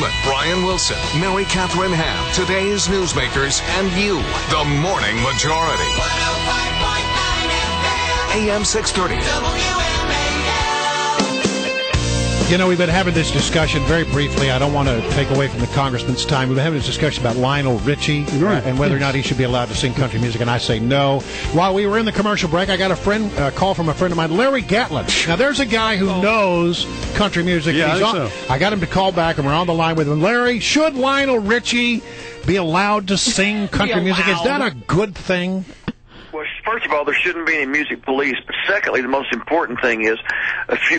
Goodman, Brian Wilson, Mary Catherine Ham, today's newsmakers, and you, the Morning Majority. 105.9 FM, AM 630. WMAL. You know, we've been having this discussion very briefly. I don't want to take away from the congressman's time. We've been having this discussion about Lionel Richie and whether or not he should be allowed to sing country music, and I say no. While we were in the commercial break, I got a call from a friend of mine, Larry Gatlin. Now, there's a guy who knows country music. Yeah, I got him to call back, and we're on the line with him. Larry, should Lionel Richie be allowed to sing country music? Is that a good thing? Well, first of all, there shouldn't be any music police. But secondly, the most important thing is,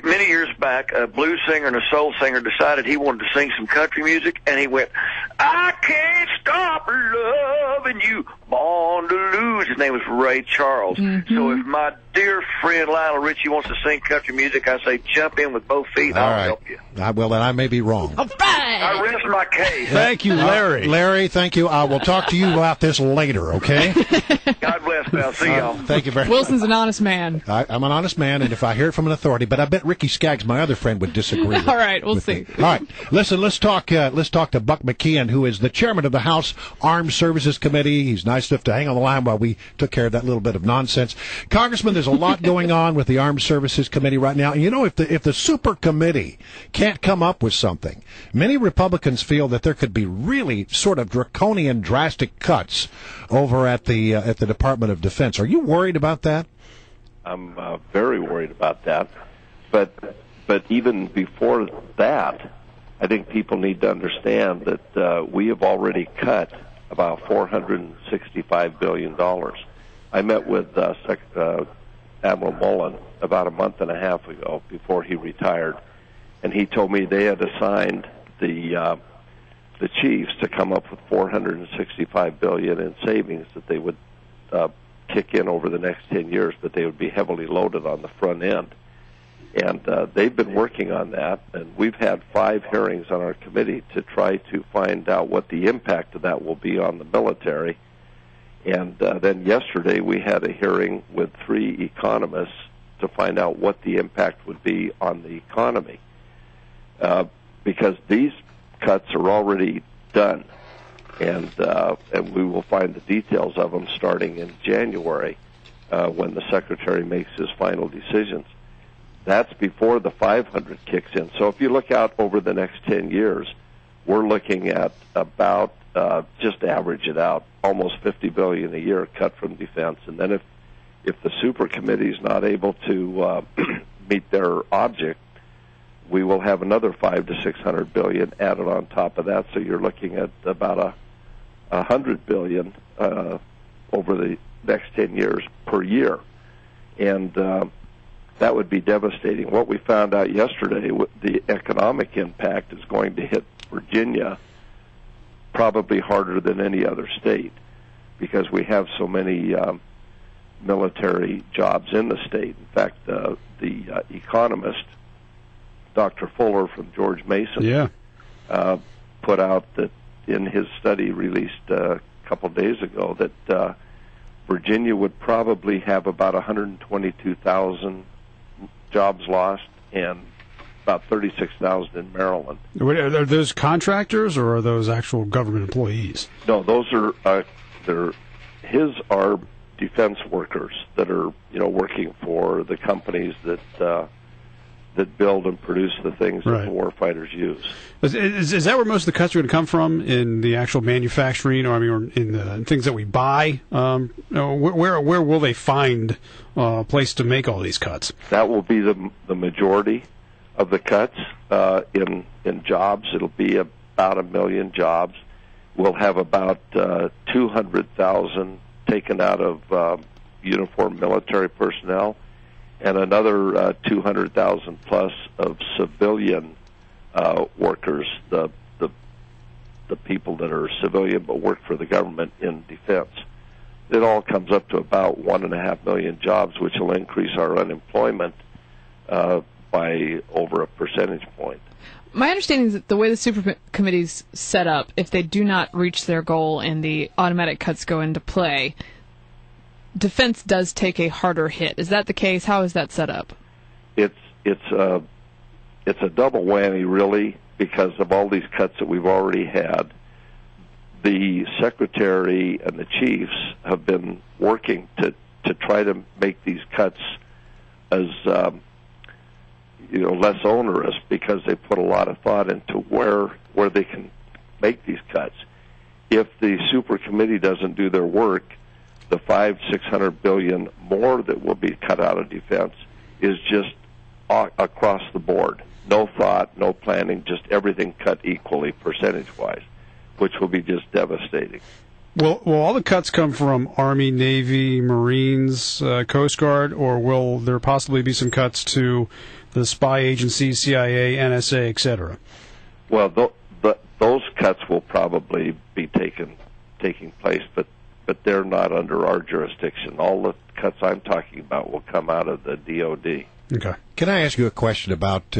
many years back, a blues singer and a soul singer decided he wanted to sing some country music, and he went, "I can't stop loving you, born to lose." His name was Ray Charles. Mm-hmm. So if my dear friend Lionel Richie wants to sing country music, I say jump in with both feet, and I'll help you. Well, then I may be wrong. All right. I rest my case. Thank you, Larry. Larry, thank you. I will talk to you about this later, okay? God bless, pal. See y'all. Thank you very much. Wilson's an honest man. I'm an honest man, and if I hear it from an authority, but I bet Ricky Skaggs, my other friend, would disagree. All right, we'll see. All right, listen. Let's talk to Buck McKeon, who is the chairman of the House Armed Services Committee. He's nice enough to hang on the line while we took care of that little bit of nonsense. Congressman, there's a lot going on with the Armed Services Committee right now. And you know, if the supercommittee can't come up with something, many Republicans feel that there could be really sort of draconian, drastic cuts over at the Department of Defense. Are you worried about that? I'm very worried about that. But even before that, I think people need to understand that we have already cut about $465 billion. I met with Admiral Mullen about a month and a half ago before he retired, and he told me they had assigned the chiefs to come up with $465 billion in savings that they would kick in over the next 10 years, but they would be heavily loaded on the front end. And they've been working on that, and we've had 5 hearings on our committee to try to find out what the impact of that will be on the military. And then yesterday we had a hearing with 3 economists to find out what the impact would be on the economy. Because these cuts are already done, and we will find the details of them starting in January when the Secretary makes his final decisions. That's before the 500 kicks in. So if you look out over the next 10 years, we're looking at about, just average it out, almost $50 billion a year cut from defense. And then if the super committee is not able to meet their object, we will have another $500 to $600 billion added on top of that. So you're looking at about $100 billion over the next 10 years per year, and that would be devastating. What we found out yesterday, the economic impact is going to hit Virginia probably harder than any other state because we have so many military jobs in the state. In fact, the economist, Dr. Fuller from George Mason, put out that in his study released a couple days ago that Virginia would probably have about 122,000 jobs lost and about 36,000 in Maryland. Are those contractors or are those actual government employees? No, those are defense workers that are working for the companies that build and produce the things that the warfighters use. Is that where most of the cuts are going to come from, in the actual manufacturing, or in the things that we buy? Where will they find a place to make all these cuts? That will be the majority of the cuts in jobs. It'll be about 1 million jobs. We'll have about 200,000 taken out of uniformed military personnel, and another 200,000 plus of civilian workers, the people that are civilian but work for the government in defense. It all comes up to about 1.5 million jobs, which will increase our unemployment by over a percentage point. My understanding is that the way the super committee's set up, if they do not reach their goal and the automatic cuts go into play, defense does take a harder hit. Is that the case? How is that set up? It's a double whammy, really. because of all these cuts that we've already had. The Secretary and the chiefs have been working to try to make these cuts as less onerous, because they put a lot of thought into where they can make these cuts. If the super committee doesn't do their work, the $500-600 billion more that will be cut out of defense is just across the board. No thought, no planning, just everything cut equally percentage-wise, which will be just devastating. Will all the cuts come from Army, Navy, Marines, Coast Guard, or will there possibly be some cuts to the spy agencies, CIA, NSA, etc.? Well, those cuts will probably be taking place, but they're not under our jurisdiction. All the cuts I'm talking about will come out of the DOD. Okay. Can I ask you a question about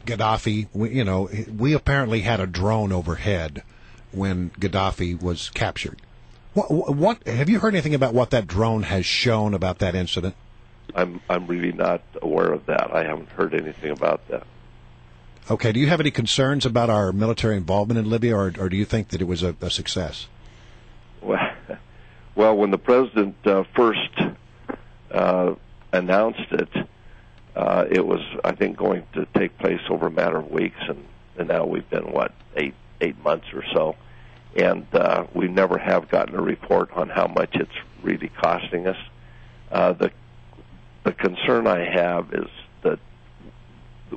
Gaddafi? We apparently had a drone overhead when Gaddafi was captured. What have you heard anything about what that drone has shown about that incident? I'm really not aware of that. I haven't heard anything about that. Okay. Do you have any concerns about our military involvement in Libya, or do you think that it was a success? Well, when the president first announced it, it was, I think, going to take place over a matter of weeks, and now we've been, eight months or so, and we never have gotten a report on how much it's really costing us. The concern I have is that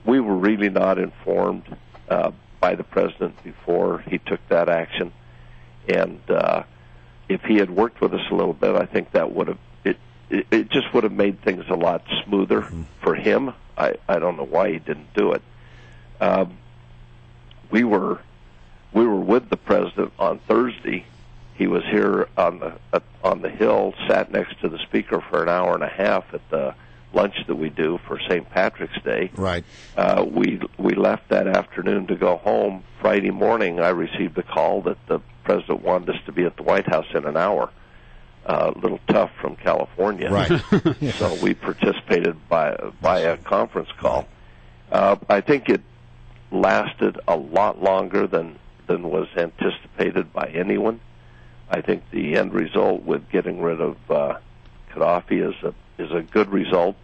we were really not informed by the president before he took that action, and if he had worked with us a little bit, I think that would have it just would have made things a lot smoother for him. I don't know why he didn't do it. We were with the president on Thursday. He was here on the Hill, sat next to the speaker for an hour and a half at the lunch that we do for St. Patrick's Day. Right. We left that afternoon to go home. Friday morning, I received a call that the president wanted us to be at the White House in an hour. A little tough from California. Right. So we participated by a conference call. I think it lasted a lot longer than was anticipated by anyone. I think the end result with getting rid of Gaddafi is a good result.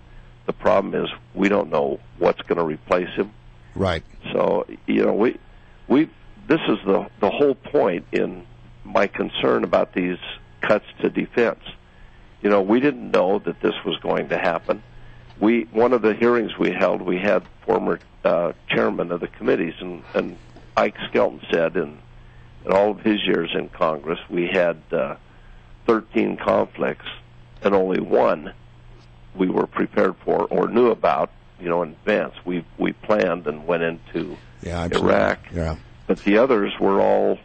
The problem is we don't know what's going to replace him. Right. So we this is the whole point in my concern about these cuts to defense. We didn't know that this was going to happen. One of the hearings we held, we had former chairman of the committees, and Ike Skelton said in all of his years in Congress, we had 13 conflicts, and only one we were prepared for or knew about, in advance. We planned and went into Iraq. Yeah. But the others were all,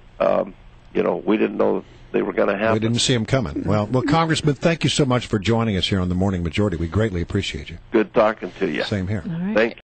we didn't know they were going to happen. We didn't see them coming. Well, Congressman, thank you so much for joining us here on the Morning Majority. We greatly appreciate you. Good talking to you. Same here. All right. Thank you.